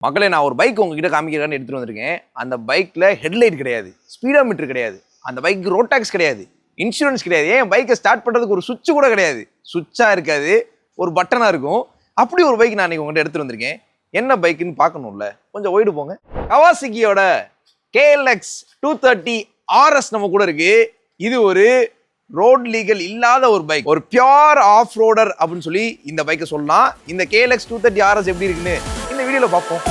மக்களே நான் ஒரு பைக் உங்ககிட்ட காமிக்கிறேன்னு எடுத்துட்டு வந்திருக்கேன். அந்த பைக்ல ஹெட்லைட் கிடையாது, ஸ்பீடோமீட்டர் கிடையாது, அந்த பைக்கு ரோட் டாக்ஸ் கிடையாது, இன்சூரன்ஸ் கிடையாது, ஏன் பைக்கை ஸ்டார்ட் பண்ணுறதுக்கு ஒரு சுவிட்ச் கூட கிடையாது. சுவிட்சாக இருக்காது, ஒரு பட்டனாக இருக்கும். அப்படி ஒரு பைக் நான் இன்னைக்கு உங்கள்கிட்ட எடுத்துட்டு வந்திருக்கேன். என்ன பைக்குன்னு பார்க்கணும்ல, கொஞ்சம் ஒய்டு போங்க. கவாசகியோட KLX 230 RS நம்ம கூட இருக்கு. இது ஒரு ரோட் லீகல் இல்லாத ஒரு பைக், ஒரு பியூர் ஆஃப் ரோடர் அப்படின்னு சொல்லி இந்த பைக்கை சொல்லலாம். இந்த KLX 230 RS எப்படி இருக்குன்னு இந்த வீடியோல பார்ப்போம்.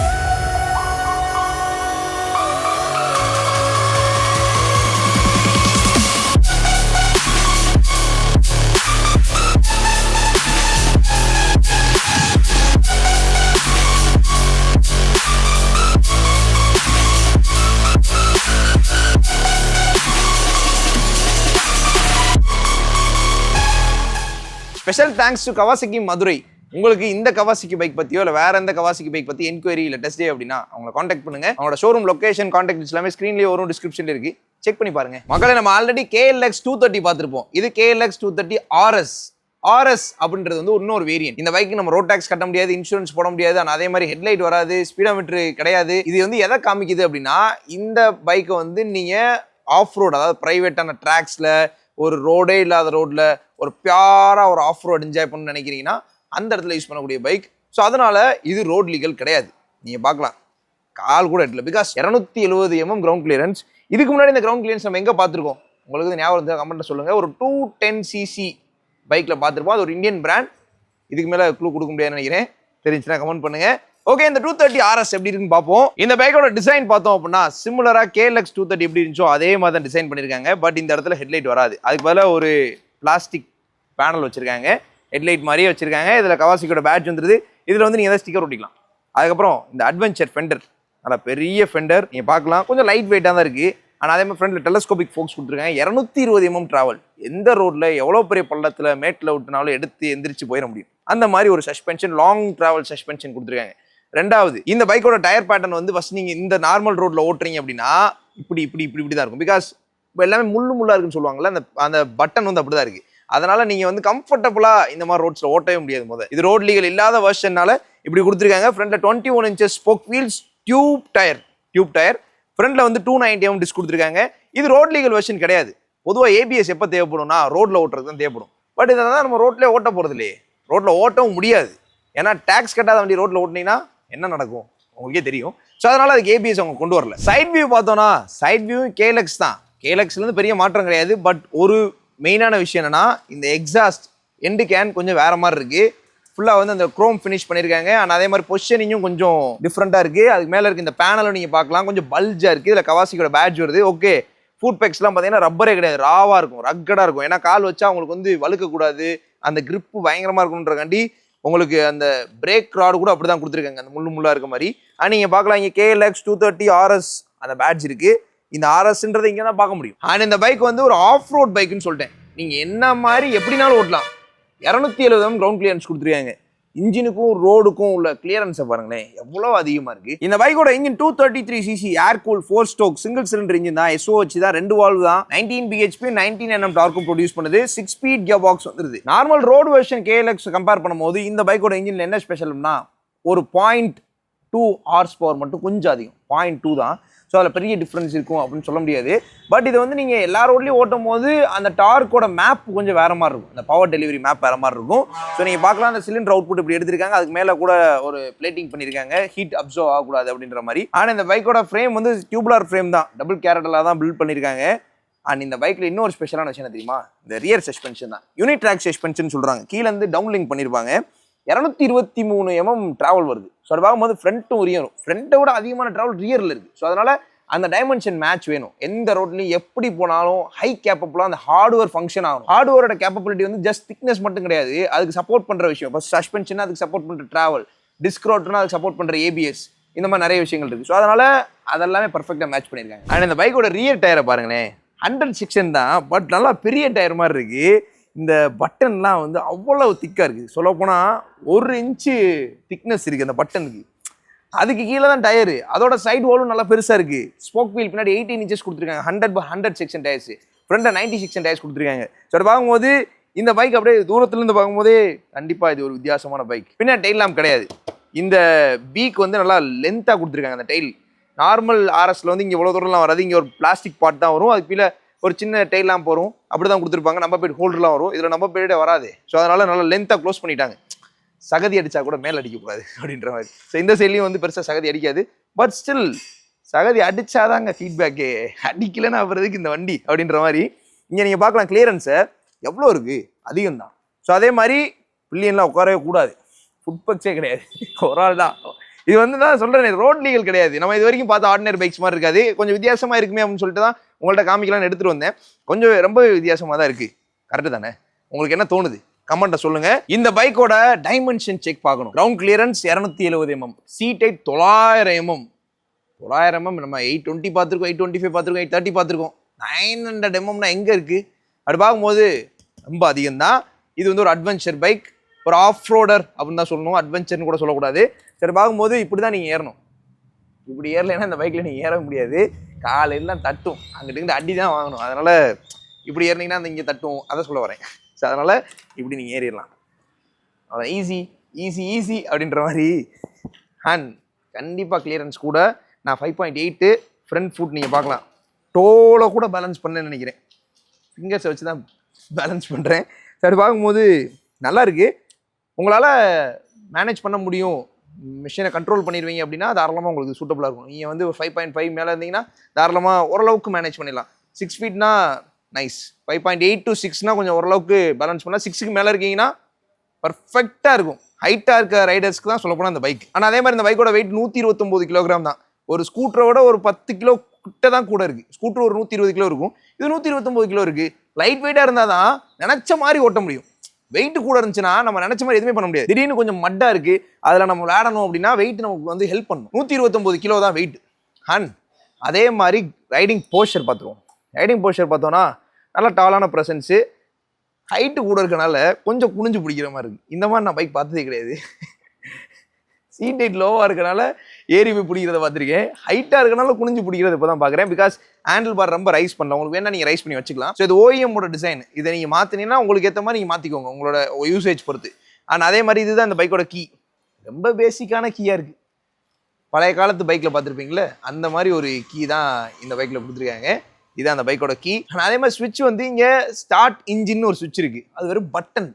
Special thanks to Kawasaki Madurai. உங்களுக்கு இந்த கவாசகி பைக் பத்தியோ இல்லை வேற எந்த கவாசகி பைக் பத்தி என்கொயரி இல்லை டெஸ்ட் டே அப்படின்னா அவங்களை காண்டாக்ட் பண்ணுங்க. அவங்களோட ஷோரூம் லொகேஷன், காண்டாக்ட் எல்லாமே ஸ்க்ரீன்லேயே வரும், டிஸ்கிரிப்ஷன்ல இருக்கு, செக் பண்ணி பாருங்க. மக்களை நம்ம ஆல்ரெடி KLX 230 பார்த்துருப்போம். இது KLX 230 RS. RS அப்படின்றது வந்து இன்னொரு வேரியன்ட். இந்த பைக்கு நம்ம ரோட் டாக்ஸ் கட்ட முடியாது, இன்சூரன்ஸ் போட முடியாது, ஆனால் அதே மாதிரி ஹெட்லைட் வராது, ஸ்பீடோமீட்டர் கிடையாது. இது வந்து எதை காமிக்குது அப்படின்னா, இந்த பைக்கை வந்து நீங்க ஆஃப் ரோட், அதாவது பிரைவேட்டான ட்ராக்ஸ்ல, ஒரு ரோடே இல்லாத ரோட்ல ஒரு பியூரா ஒரு ஆஃப் ரோட் என்ஜாய் பண்ணணும்னு நினைக்கிறீங்கன்னா அந்த இடத்துல யூஸ் பண்ணக்கூடிய பைக். ஸோ அதனால இது ரோட் லீகல் கிடையாது. நீங்க பார்க்கலாம், கால் கூட எட்டல. Because 270 mm ground clearance. இதுக்கு முன்னாடி இந்த கிரவுண்ட் கிளியரன்ஸ் நம்ம எங்க பார்த்துருக்கோம்? உங்களுக்கு ஞாபகம் இருந்தால் கமெண்ட்ல சொல்லுங்க. ஒரு 210cc பைக்ல பார்த்துருப்போம். அது ஒரு இந்தியன் பிராண்ட். இதுக்கு மேல க்ளூ கொடுக்க முடியாதுன்னு நினைக்கிறேன். தெரிஞ்சுன்னா கமெண்ட் பண்ணுங்க. ஓகே, இந்த 230 RS எப்படி இருக்குன்னு பார்ப்போம். இந்த பைக்கோட டிசைன் பார்த்தோம் அப்படின்னா சிமிலரா KLX 230 எப்படி இருந்துச்சோ அதே மாதிரி தான் டிசைன் பண்ணிருக்காங்க. பட் இந்த இடத்துல ஹெட்லைட் வராது. அதுக்கு பதிலாக ஒரு பிளாஸ்டிக் பேனல் வச்சிருக்காங்க, ஹெட்லைட் மாதிரியே வச்சிருக்காங்க. இதுல கவாசகியோட பேட்ச் வந்துருது. இதுல வந்து நீங்க ஏதாவது ஸ்டிக்கர் ஒட்டிக்கலாம். அதுக்கப்புறம் இந்த அட்வென்ச்சர் ஃபெண்டர், நல்லா பெரிய ஃபெண்டர் நீங்க பார்க்கலாம். கொஞ்சம் லைட் வெயிட்டாக தான் இருக்கு. ஆனால் அதே மாதிரி ஃப்ரண்ட்ல டெலஸ்கோபிக் ஃபோக்ஸ் கொடுத்துருக்காங்க. 220 mm டிராவல். எந்த ரோட்ல எவ்வளோ பெரிய பள்ளத்துல மேட்டில் விட்டுனாலும் எடுத்து எந்திரிச்சு போயிட முடியும். அந்த மாதிரி ஒரு சஸ்பென்ஷன், லாங் டிராவல் சஸ்பென்ஷன் கொடுத்துருக்காங்க. ரெண்டாவது, இந்த பைக்கோட டயர் பேட்டர்ன் வந்து ஃபர்ஸ்ட் நீங்க இந்த நார்மல் ரோட்ல ஓட்டுறீங்க அப்படின்னா இப்படி இப்படி இப்படி இப்படி தான் இருக்கும். பிகாஸ் இப்போ எல்லாமே முள்ளா இருக்குன்னு சொல்லுவாங்கல்ல, அந்த பட்டன் வந்து அப்படிதான் இருக்கு. அதனால நீங்க வந்து கம்ஃபர்டபுளா இந்த மாதிரி ரோட்ஸ்ல ஓட்டவே முடியாது. இது ரோட் லீகல் இல்லாத வெர்ஷன்னால இப்படி கொடுத்துருக்காங்க. ஃப்ரண்ட்ல 21 inches spoke wheels, tube tyre. ஃப்ரண்ட்ல வந்து 290 mm டிஸ்க் கொடுத்துருக்காங்க. இது ரோட் லீகல் வெர்ஷன் கிடையாது. பொதுவாக ABS எப்போ தேவைப்படும்னா ரோட்ல ஓட்டுறது தான் தேவைப்படும். பட் இதெல்லாம் நம்ம ரோட்லேயே ஓட்ட போறது இல்லையே, ரோட்ல ஓட்டவும் முடியாது. ஏன்னா டாக்ஸ் கட்டாத வண்டி ரோட்ல ஓட்டினீங்கன்னா என்ன நடக்கும் உங்களுக்கே தெரியும். ஸோ அதனால அதுக்கு ABS அவங்க கொண்டு வரல. சைட் வியூ பார்த்தோம்னா சைட் வியூ KLX தான். KLXலேருந்து பெரிய மாற்றம் கிடையாது. பட் ஒரு மெயினான விஷயம் என்னன்னா, இந்த எக்ஸாஸ்ட் எண்டு கேன் கொஞ்சம் வேற மாதிரி இருக்கு. ஃபுல்லாக வந்து அந்த குரோம் ஃபினிஷ் பண்ணியிருக்காங்க. ஆனால் அதே மாதிரி பொசிஷனிங்கும் கொஞ்சம் டிஃப்ரெண்ட்டாக இருக்கு. அதுக்கு மேலே இருக்கு இந்த பேனலும் நீங்கள் பார்க்கலாம், கொஞ்சம் பல்ஜாக இருக்கு. இதில் கவாசகியோட பேட்ச் வருது. ஓகே, ஃபுட் பேக்ஸ்லாம் பார்த்தீங்கன்னா ரப்பரே கிடையாது, ராவாக இருக்கும், ரக்கடாக இருக்கும். ஏன்னா கால் வச்சா உங்களுக்கு வந்து வழுக்கக்கூடாது, அந்த கிரிப்பு பயங்கரமாக இருக்குன்றக்காண்டி உங்களுக்கு அந்த பிரேக் ராடு கூட அப்படி தான் கொடுத்துருக்காங்க, அந்த முள்ளா இருக்க மாதிரி. நீங்கள் பார்க்கலாம் இங்கே KLX 230 RS அந்த பேட்ச் இருக்கு. இந்த RSன்றதை இங்கே தான் பார்க்க முடியும். அண்ட் இந்த பைக் வந்து ஒரு ஆஃப் ரோட் பைக்குன்னு சொல்லிட்டேன். நீங்கள் என்ன மாதிரி எப்படினாலும் ஓட்டலாம். 270 mm கிரவுண்ட் கிளியரன்ஸ் கொடுத்துருக்காங்க. இன்ஜினுக்கும் ரோடுக்கும் உள்ள கிளியரன்ஸை பாருங்களேன், எவ்வளோ அதிகமாக இருக்கு. இந்த பைக்கோட engine 233cc air cool 4 stroke single cylinder engine தான். SOH தான், 2 வால்வ் தான். 19 bhp 19 Nm டார்க்கும் ப்ரொடியூஸ் பண்ணுது. 6 ஸ்பீட் கியர் பாக்ஸ் வந்துருது. Normal road version KLX compare பண்ணும்போது இந்த பைக்கோட இன்ஜின்ல என்ன ஸ்பெஷல்னா, ஒரு 0.2 horsepower மட்டும் கொஞ்சம் அதிகம், 0.2 தான். ஸோ அதில் பெரிய டிஃப்ரென்ஸ் இருக்கும் அப்படின்னு சொல்ல முடியாது. பட் இது வந்து நீங்கள் எல்லா ரோட்லையும் ஓட்டும் போது அந்த டார்க்கோட மேப் கொஞ்சம் வேற மாதிரி இருக்கும், அந்த பவர் டெலிவரி மேப் வேற மாதிரி இருக்கும். ஸோ நீங்கள் பார்க்கலாம், அந்த சிலிண்டர் அவுட்புட் இப்படி எடுத்திருக்காங்க. அதுக்கு மேலே கூட ஒரு பிளேட்டிங் பண்ணியிருக்காங்க, ஹீட் அப்சர்வ் ஆகக்கூடாது அப்படின்ற மாதிரி. ஆனால் இந்த பைக்கோட ஃப்ரேம் வந்து டியூபுலர் ஃப்ரேம் தான், டபுள் கேரட்டலாக தான் பில்ட் பண்ணியிருக்காங்க. அண்ட் இந்த பைக்கில் இன்னொரு ஸ்பெஷலான விஷயம் தெரியுமா, இந்த ரியர் சஸ்பென்ஷன் தான். யூனிட் ட்ராக் சஸ்பென்ஷன் சொல்கிறாங்க. கீழே வந்து டவுன் லிங்க் பண்ணியிருப்பாங்க. 223 mm டிராவல் வருது. ஸோ அது பார்க்கும்போது ஃப்ரண்ட்டும் ரியரும், ஃப்ரண்ட்டை விட அதிகமான டிராவல் ரியரில் இருக்குது. ஸோ அதனால அந்த டைமென்ஷன் மேட்ச் வேணும். எந்த ரோட்லையும் எப்படி போனாலும் ஹை கேப்பபிளாக அந்த ஹார்ட்வேர் ஃபங்க்ஷன் ஆகும். ஹார்ட்வேரோட கேப்பபிலிட்டி வந்து ஜஸ்ட் திக்னஸ் மட்டும் கிடையாது, அதுக்கு சப்போர்ட் பண்ணுற விஷயம். இப்போ சஸ்பென்ஷன் அதுக்கு சப்போர்ட் பண்ணுற டிராவல், டிஸ்க் ரோட்னா அதுக்கு சப்போர்ட் பண்ணுற ABS, இந்த மாதிரி நிறைய விஷயங்கள் இருக்குது. ஸோ அதனால அதெல்லாமே பர்ஃபெக்டாக மேட்ச் பண்ணியிருக்காங்க. அண்ட் இந்த பைக்கோட ரியர் டயரை பாருங்களேன், 100 செக்ஷன் தான், பட் நல்லா பெரிய டயர் மாதிரி இருக்கு. இந்த பட்டன்லாம் வந்து அவ்வளவு திக்காக இருக்குது. சொல்லப்போனால் 1 inch திக்னஸ் இருக்குது அந்த பட்டனுக்கு. அதுக்கு கீழே தான் டயரு, அதோட சைடு வாலும் நல்லா பெருசாக இருக்குது. ஸ்போக் வீல் பின்னாடி 18 inches கொடுத்துருக்காங்க. 100/100 செக்ஷன் டயர்ஸ். ஃப்ரண்ட்டில் 90 செக்ஷன் டயர்ஸ் கொடுத்துருக்காங்க. ஸோ அதை பார்க்கும்போது இந்த பைக் அப்படியே தூரத்துலேருந்து பார்க்கும்போதே கண்டிப்பாக இது ஒரு வித்தியாசமான பைக். பின்னாடி டெயில் லேம்ப் கிடையாது, இந்த பீக் வந்து நல்லா லென்த்தாக கொடுத்துருக்காங்க. அந்த டைல் நார்மல் ஆர்எஸ்ல வந்து இங்கே இவ்வளோ தூரம்லாம் வராது. இங்கே ஒரு பிளாஸ்டிக் பார்ட் தான் வரும், அதுக்கு கீழே ஒரு சின்ன டைல்லாம் போகிறோம், அப்படி தான் கொடுத்துருப்பாங்க. நம்பர் பிளேட் ஹோல்டர்லாம் வரும், இதில் நம்பர் பிளேட்டே வராது. ஸோ அதனால நல்லா லென்த்தாக க்ளோஸ் பண்ணிட்டாங்க. சகதி அடித்தா கூட மேலே அடிக்கக்கூடாது அப்படின்ற மாதிரி. ஸோ இந்த சைட்லையும் வந்து பெருசாக சகதி அடிக்காது. பட் ஸ்டில் சகதி அடித்தாதாங்க ஃபீட்பேக்கு, அடிக்கலைன்னா அப்புறதுக்கு இந்த வண்டி அப்படின்ற மாதிரி. இங்கே நீங்கள் பார்க்கலாம் கிளியரன்ஸை எவ்வளோ இருக்குது, அதிகம் தான். ஸோ அதே மாதிரி பில்லியன்லாம் உட்காரவே கூடாது, ஃபுட் பக்ஸே கிடையாது, ஒரு ஆள் தான். இது வந்து தான் சொல்கிறேன், ரோட் லீகல் கிடையாது. நம்ம இது வரைக்கும் பார்த்து ஆர்டினரி பைக்ஸ் மாதிரி இருக்காது, கொஞ்சம் வித்தியாசமாக இருக்குமே அப்படின்னு சொல்லிட்டு தான் உங்கள்கிட்ட காமிக்கலாம்னு எடுத்துகிட்டு வந்தேன். கொஞ்சம் ரொம்ப வித்தியாசமாக தான் இருக்குது. கரெக்டு தானே? உங்களுக்கு என்ன தோணுது கமெண்ட்டை சொல்லுங்க. இந்த பைக்கோட டைமென்ஷன் செக் பார்க்கணும். Ground clearance 270 mm, seat height 900 mm. 900 mm நம்ம 820 பார்த்துருக்கோம், 825 பார்த்துருக்கோம், 830 பார்த்துருக்கோம். 900 mm எங்கே இருக்குது? அப்படி பார்க்கும்போது ரொம்ப அதிகம் தான். இது வந்து ஒரு அட்வென்ச்சர் பைக், ஒரு ஆஃப் ரோடர் அப்படின்னு தான் சொல்லணும், அட்வென்ச்சர்னு கூட சொல்லக்கூடாது. சரி, பார்க்கும்போது இப்படி தான் நீங்கள் ஏறணும். இப்படி ஏறலைன்னா இந்த பைக்கில் நீங்கள் ஏற முடியாது, காலெல்லாம் தட்டும், அங்கிட்டு அடி தான் வாங்கணும். அதனால் இப்படி ஏறினீங்கன்னா அந்த இங்கே தட்டும், அதை சொல்ல வரேன். ஸோ அதனால் இப்படி நீங்கள் ஏறிடலாம், அதான் ஈஸி ஈஸி ஈஸி அப்படின்ற மாதிரி. அண்ட் கண்டிப்பாக கிளியரன்ஸ் கூட நான் 5.8 ஃப்ரண்ட் ஃபுட் நீங்கள் பார்க்கலாம், டோலை கூட பேலன்ஸ் பண்ணேன்னு நினைக்கிறேன். ஃபிங்கர்ஸை வச்சு தான் பேலன்ஸ் பண்ணுறேன். சரி, பார்க்கும்போது நல்லா இருக்குது. உங்களால் மேனேஜ் பண்ண முடியும், மிஷினை கண்ட்ரோல் பண்ணிடுவீங்க அப்படின்னா தாராளமாக உங்களுக்கு சூட்டபுளாக இருக்கும். நீங்கள் வந்து 5.5 மேலே இருந்தீங்கன்னா தாராளமாக ஓரளவுக்கு மேனேஜ் பண்ணிடலாம். 6 ஃபீட்னா நைஸ், 5.8 to 6னா கொஞ்சம் ஓரளவுக்கு பேலன்ஸ் பண்ணலாம். 6க்கு மேலே இருக்கீங்கன்னா பர்ஃபெக்டாக இருக்கும். ஹைட்டாக இருக்க ரைடர்ஸ்க்கு தான் சொல்லப்போனால் அந்த பைக். ஆனால் அதே மாதிரி இந்த பைக்கோட வெயிட் 129 கிலோகிராம் தான். ஒரு ஸ்கூட்டரோட ஒரு 10 கிலோ கிட்ட தான் கூட இருக்குது. ஸ்கூட்டர் ஒரு 120 கிலோ இருக்கும், இது 129 கிலோ இருக்குது. லைட் வெயிட்டாக இருந்தால் தான் நினச்ச மாதிரி ஓட்ட முடியும். வெயிட் கூட இருந்துச்சுன்னா நம்ம நினச்ச மாதிரி எதுவுமே பண்ண முடியாது. திடீர்னு கொஞ்சம் மட்டாக இருக்குது, அதில் நம்ம விளையாடணும் அப்படின்னா வெயிட் நமக்கு வந்து ஹெல்ப் பண்ணும். 129 கிலோ தான் வெயிட். அண்ட் அதே மாதிரி ரைடிங் போஸ்டர் பார்த்துருவோம். ரைடிங் போஸ்டர் பார்த்தோன்னா நல்லா டாலான ப்ரெசன்ஸு, ஹைட்டு கூட இருக்கனால கொஞ்சம் குனிஞ்சு பிடிக்கிற மாதிரி இருக்குது. இந்த மாதிரி நான் பைக் பார்த்ததே கிடையாது. சீட் ஹைட் லோவாக இருக்கனால ஏறி போய் பிடிக்கிறத பார்த்துருக்கேன், ஹைட்டாக இருக்கனால குனிஞ்சு பிடிக்கிறது இப்போ தான் பார்க்குறேன். பிகாஸ் ஹேண்டில் பார் ரொம்ப ரைஸ் பண்ணலாம், உங்களுக்கு வேணால் நீங்கள் ரைஸ் பண்ணி வச்சுக்கலாம். ஸோ இது ஓஎம்மோட டிசைன், இதை நீங்கள் மாற்றினீங்கன்னா உங்களுக்கு ஏற்ற மாதிரி நீங்கள் மாற்றிக்கோங்க, உங்களோட யூசேஜ் பொறுத்து. அண்ட் அதே மாதிரி இதுதான் இந்த பைக்கோட கீ, ரொம்ப பேசிக்கான கீயாக இருக்குது. பழைய காலத்து பைக்கில் பார்த்துருப்பீங்களே அந்த மாதிரி ஒரு கீ தான் இந்த பைக்கில் கொடுத்துருக்காங்க. இதான் அந்த பைக்கோட கீ. ஆனால் அதே மாதிரி ஸ்விட்ச் வந்து இங்கே ஸ்டார்ட் இன்ஜின் ஒரு ஸ்விட்ச் இருக்குது, அது வெறும் பட்டன்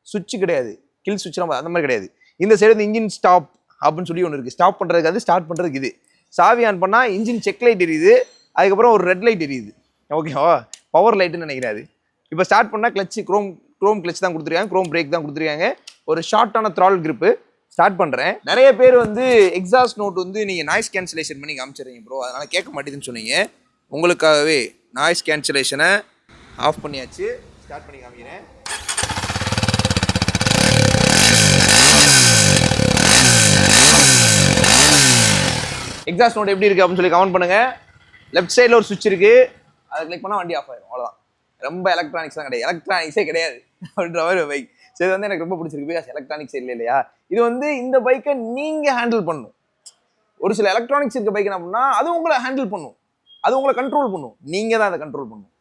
சுவிட்ச் கிடையாது, கில் சுவிட்ச்லாம் அந்த மாதிரி கிடையாது. இந்த சைடு வந்து இன்ஜின் ஸ்டாப் அப்படின்னு சொல்லி ஒன்று இருக்குது, ஸ்டாப் பண்ணுறதுக்கு அது, ஸ்டார்ட் பண்ணுறதுக்கு இது. சாவி ஆன் பண்ணால் இன்ஜின் செக் லைட் எரியுது, அதுக்கப்புறம் ஒரு ரெட் லைட் எரியுது, ஓகேவா, பவர் லைட்டுன்னு நினைக்கிறாரு. இப்போ ஸ்டார்ட் பண்ணால் கிளச்சு க்ரோம் கிளச் தான் கொடுத்துருக்காங்க, க்ரோம் பிரேக் தான் கொடுத்துருக்காங்க, ஒரு ஷார்ட்டான த்ரால் கிரிப்பு. ஸ்டார்ட் பண்ணுறேன். நிறைய பேர் வந்து எக்ஸாஸ்ட் நோட் வந்து நீங்கள் நாய்ஸ் கேன்சலேஷன் பண்ணி காமிச்சிடுறீங்க ப்ரோ, அதனால் கேட்க மாட்டேதுன்னு சொன்னீங்க. உங்களுக்காகவே நாய்ஸ் கேன்சலேஷனை ஆஃப் பண்ணியாச்சு, ஸ்டார்ட் பண்ணி காமிக்கிறேன். எக்ஸாஸ்ட் நோட் எப்படி இருக்குது அப்படின்னு சொல்லி கமெண்ட் பண்ணுங்கள். லெஃப்ட் சைடில் ஒரு சுவிட்ச் இருக்குது, அதை கிளிக் பண்ணால் வண்டி ஆஃப் ஆயிடும், அவ்வளோதான். ரொம்ப எலக்ட்ரானிக்ஸ் தான் கிடையாது, எலக்ட்ரானிக்ஸே கிடையாது அப்படின்ற மாதிரி ஒரு பைக். ஸோ இது வந்து எனக்கு ரொம்ப பிடிச்சிருக்கு, பிகாஸ் எலக்ட்ரானிக்ஸ் இல்லை இல்லையா. இது வந்து இந்த பைக்கை நீங்கள் ஹேண்டில் பண்ணணும். ஒரு சில எலக்ட்ரானிக்ஸ் இருக்க பைக் என்ன அப்படின்னா அது உங்களை ஹேண்டில் பண்ணும், அது உங்களை கண்ட்ரோல் பண்ணும், நீங்கள் தான் அதை கண்ட்ரோல் பண்ணணும்.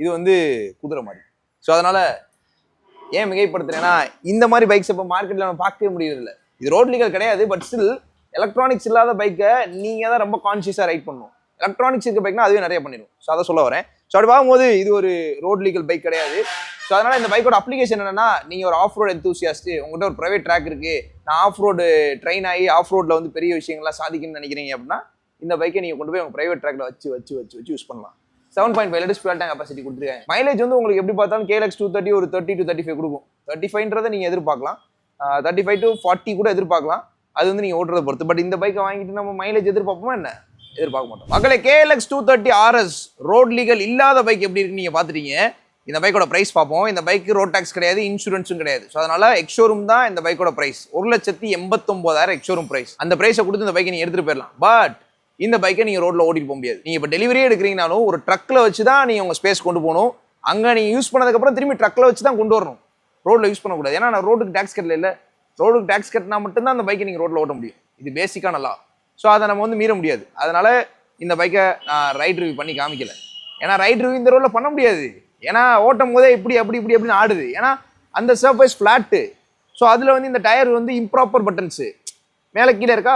இது வந்து குதிரை மாதிரி. ஸோ அதனால் ஏன் மிகைப்படுத்துறேன்னா இந்த மாதிரி பைக்ஸ் இப்போ மார்க்கெட்டில் நம்ம பார்க்கவே முடியறதில்ல. இது ரோட் லீகல் கிடையாது, பட் ஸ்டில் எலக்ட்ரானிக்ஸ் இல்லாத பைக்கை நீங்கள் தான் ரொம்ப கான்ஷியஸாக ரைட் பண்ணணும். எலக்ட்ரானிக்ஸ் இருக்க பைக்னா அதுவே நிறைய பண்ணிடும். ஸோ அதை சொல்ல வரேன். ஸோ அப்படி பார்க்கும்போது இது ஒரு ரோட் லீகல் பைக் கிடையாது. ஸோ அதனால் இந்த பைக்கோட அப்ளிகேஷன் என்னன்னா, நீங்கள் ஒரு ஆஃப் ரோடு எந்தூசியாஸ்ட், உங்கள்கிட்ட ஒரு ப்ரைவேட் ட்ராக் இருக்குது, நான் ஆஃப் ரோடு ட்ரெயின் ஆகி ஆஃப் ரோட்டில் வந்து பெரிய விஷயங்கள்லாம் சாதிக்கணும்னு நினைக்கிறீங்க அப்படின்னா இந்த பைக்கை நீங்கள் கொண்டு போய் உங்கள் ப்ரைவேட் ட்ராக்ல வச்சு யூஸ் பண்ணலாம். 7.5 லிட்டர்ஸ் ஃபியூல் டேங்க் கெப்பாசிட்டி கொடுத்துருக்காங்க. மைலேஜ் வந்து உங்களுக்கு எப்படி பார்த்தாலும் KLX 230 ஒரு 30 to 35 கொடுக்கும். 35ன்றதை நீங்கள் எதிர்பார்க்கலாம், 35 to 40 கூட எதிர்பார்க்கலாம், அது வந்து நீங்கள் ஓட்டுறதை பொறுத்து. பட் இந்த பைக்கை வாங்கிட்டு நம்ம மைலேஜ் எதிர்பார்ப்போமா என்ன? எதிர்பார்க்க மாட்டோம். மக்களே, KLX 230 RS ரோட் லீகல் இல்லாத பைக் எப்படி இருக்குன்னு நீங்கள் பார்த்துட்டீங்க. இந்த பைக்கோட ப்ரைஸ் பார்ப்போம். இந்த பைக்கு ரோட் டேக்ஸ் கிடையாது, இன்சூரன்ஸும் கிடையாது. ஸோ அதனால எக்ஷோரூம் தான் இந்த பைக்கோட ப்ரைஸ். 1,89,000 ex-showroom price. அந்த ப்ரைஸை கொடுத்து இந்த பைக்கை நீங்கள் எடுத்துகிட்டு போயிடலாம். பட் இந்த பைக்கை நீங்கள் ரோட்டில் ஓட்டிட்டு போக முடியாது. நீங்கள் இப்போ டெலிவரியே எடுக்கிறீங்கனாலும் ஒரு ட்ரக்கில் வச்சு தான் நீங்கள் உங்கள் ஸ்பேஸ் கொண்டு போகணும். அங்கே நீங்கள் யூஸ் பண்ணதுக்கப்புறம் திரும்பி ட்ரக்கில் வச்சு தான் கொண்டு வரணும், ரோட்டில் யூஸ் பண்ணக்கூடாது. ஏன்னா நான் ரோட்டுக்கு டேக்ஸ் கட்டல இல்லை, ரோடுக்கு டேக்ஸ் கட்டினா மட்டும்தான் அந்த பைக்கை நீங்கள் ரோட்டில் ஓட்ட முடியும். இது பேசிக்கான லா. ஸோ அதை நம்ம வந்து மீற முடியாது. அதனால் இந்த பைக்கை நான் ரைட் ரிவ்யூ பண்ணி காமிக்கல. ஏன்னா ரைட் ரிவ்யூ இந்த ரோட்டில் பண்ண முடியாது. ஏன்னா ஓட்டும் போதே இப்படி அப்படின்னு ஆடுது. ஏன்னா அந்த சர்ஃபேஸ் ஃப்ளாட்டு. ஸோ அதில் வந்து இந்த டயர் வந்து இம்ப்ராப்பர் பட்டன்ஸு. மேலே கீழே இருக்கா,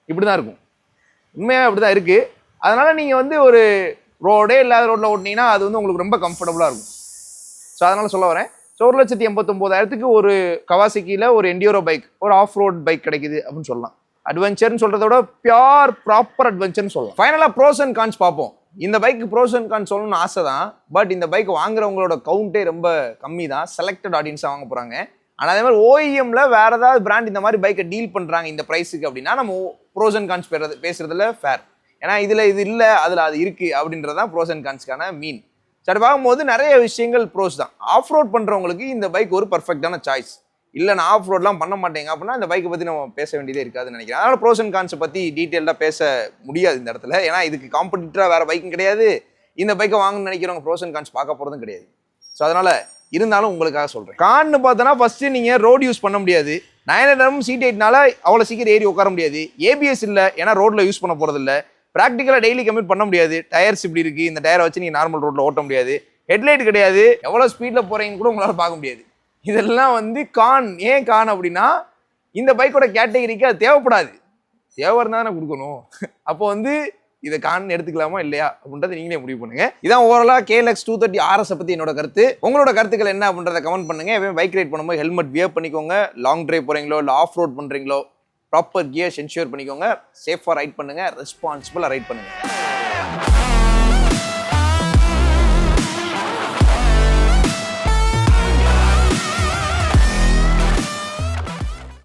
இப்படி தான் இருக்கும். உண்மையாக அப்படி தான் இருக்குது. அதனால் நீங்கள் வந்து ஒரு ரோடே இல்லாத ரோட்டில் ஓட்டினீங்கன்னா அது வந்து உங்களுக்கு ரொம்ப கம்ஃபர்டபுளாக இருக்கும். ஸோ அதனால் சொல்ல வரேன். ஸோ 1,89,000க்கு ஒரு கவாசக்கியில் ஒரு எண்டியோரோ பைக், ஒரு ஆஃப் ரோட் பைக் கிடைக்குது அப்படின்னு சொல்லலாம். அட்வென்ச்சர்னு சொல்கிறத விட பியூர் ப்ராப்பர் அட்வென்ச்சர்னு சொல்லலாம். ஃபைனலாக ப்ரோஸ் அண்ட் கான்ஸ் பார்ப்போம். இந்த பைக்கு ப்ரோஸ் அண்ட் கான்ஸ் சொல்லணும்னு ஆசை தான். பட் இந்த பைக் வாங்குறவங்களோட கவுண்டே ரொம்ப கம்மி தான். செலக்டட் ஆடியன்ஸாக வாங்க போகிறாங்க. ஆனால் அதே மாதிரி ஓஇஎம்ல வேறு ஏதாவது பிராண்ட் இந்த மாதிரி பைக்கை டீல் பண்ணுறாங்க இந்த ப்ரைஸுக்கு அப்படின்னா நம்ம ப்ரோஸ் அண்ட் கான்ஸ் பேசுறதுல ஃபேர். ஏன்னா இதில் இது இல்லை, அதில் அது இருக்குது அப்படின்றதான் ப்ரோஸ் அண்ட் கான்ஸ்க்கான மீன். சரி, பார்க்கும்போது நிறைய விஷயங்கள் ப்ரோஸ் தான். ஆஃப் ரோட் பண்ணுறவங்களுக்கு இந்த பைக் ஒரு பர்ஃபெக்டான சாய்ஸ். இல்லை நான் ஆஃப் ரோட்லாம் பண்ண மாட்டேங்க அப்படின்னா இந்த பைக்கை பற்றி நம்ம பேச வேண்டியதே இருக்காதுன்னு நினைக்கிறேன். அதனால் ப்ரோஸ் அண்ட் கான்ஸை பற்றி டீட்டெயிலாக பேச முடியாது இந்த இடத்துல. ஏன்னா இதுக்கு காம்படிட்டராக வேறு பைக்கும் கிடையாது. இந்த பைக்கை வாங்கணும்னு நினைக்கிறவங்க ப்ரோஸ் அண்ட் கான்ஸ் பார்க்க போகிறதும் கிடையாது. ஸோ அதனால் இருந்தாலும் உங்களுக்காக சொல்கிறேன். கான்னு பார்த்தோன்னா ஃபஸ்ட்டு நீங்கள் ரோடு யூஸ் பண்ண முடியாது. 900 சீட் 8னால அவ்வளோ சீக்கிரம் ஏறி உட்கார முடியாது. ஏபிஎஸ் இல்லை, ஏன்னா ரோட்டில் யூஸ் பண்ண போகிறது இல்லை. ப்ராக்டிக்கலாக டெய்லி கம்யூட் பண்ண முடியாது. டயர்ஸ் இப்படி இருக்குது, இந்த டயரை வச்சு நீங்கள் நார்மல் ரோட்டில் ஓட்ட முடியாது. ஹெட்லைட் கிடையாது, எவ்வளோ ஸ்பீடில் போகிறீங்கன்னு கூட உங்களால் பார்க்க முடியாது. இதெல்லாம் வந்து கான். ஏன் கான் அப்படின்னா இந்த பைக்கோட கேட்டகரிக்கு அது தேவைப்படாது. தேவை இருந்தால் தானே கொடுக்கணும். அப்போ வந்து இதை கான் எடுத்துக்கலாமா இல்லையா அப்படின்றத நீங்களே முடிவு பண்ணுங்க. இதான் ஓவராலாக KLX 230 RS பற்றி என்னோட கருத்து. உங்களோட கருத்துக்கள் என்ன அப்படின்றத கமெண்ட் பண்ணுங்க. எப்பவுமே பைக் ரைட் பண்ணும்போது ஹெல்மெட் வியர் பண்ணிக்கோங்க. லாங் டிரைவ் போகிறீங்களோ இல்லை ஆஃப் ரோட் பண்ணுறீங்களோ ப்ராப்பர் கியர்ஸ் என்ஷூர் பண்ணிக்கோங்க. சேஃபாக ரைட் பண்ணுங்க, ரெஸ்பான்சிபிளாக ரைட் பண்ணுங்க.